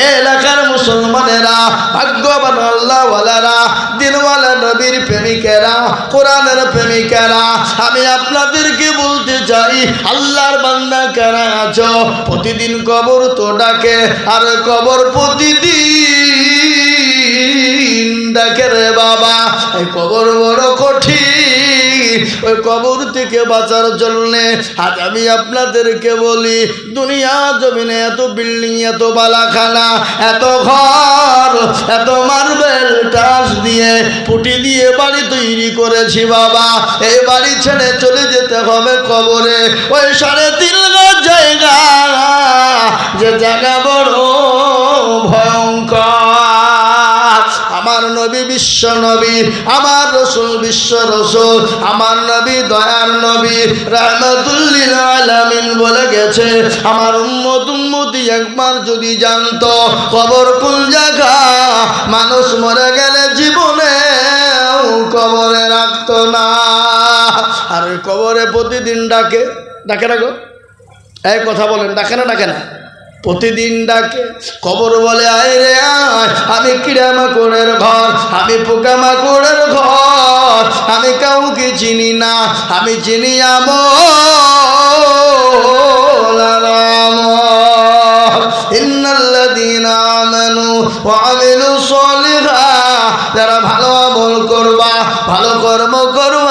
এলাকার মুসলমানেরা, ভাগ্যবান আল্লাহওয়ালারা, দিনওয়ালা নবীর প্রেমিকেরা, কোরআনের প্রেমিকেরা, আমি আপনাদেরকে বলতে চাই, আল্লাহর বান্দা কারা আছো প্রতিদিন কবর তো ডাকে, আর কবর প্রতিদিন ডাকে রে বাবা। এই কবর বড় কঠিন, ওই কবর থেকে বাঁচার জন্য আজ আমি আপনাদেরকে বলি, দুনিয়া জমিনে এত বিল্ডিং, এত বালাখানা, এত ঘর, এত মার্বেল টাস দিয়ে পুটি দিয়ে বাড়ি তৈরি করেছি বাবা, এই বাড়ি ছেড়ে চলে যেতে হবে কবরে। ওই 3.5 গজ জায়গা, যে জায়গা বড় ভয়ঙ্কর। আমার নবী বিশ্ব নবী, আমার রসুল বিশ্ব রসুল, আমার নবী দয়ার নবী, রাহমাতুল লিল আলামিন বলে গেছে, আমার উম্মত উম্মতি একবার যদি জানতো কবর কোন জায়গা, মানুষ মরে গেলে জীবনে কবরে রাখতো না। আর ওই কবরে প্রতিদিন ডাকে, ডাকে না গো? এই কথা বলেন, ডাকে না ডাকে না? প্রতিদিন ডাকে। কবর বলে আয় রে আয়, আমি কিড়ামাকড়ের ঘর, আমি পোকামাকড়ের ঘর, আমি কাউকে চিনি না, আমি চিনি ইন্নাল্লাযীনা আমানু ওয়া আমিলুস সালিহাত, যারা ভালো আমল করবা, ভালো কর্ম করবা,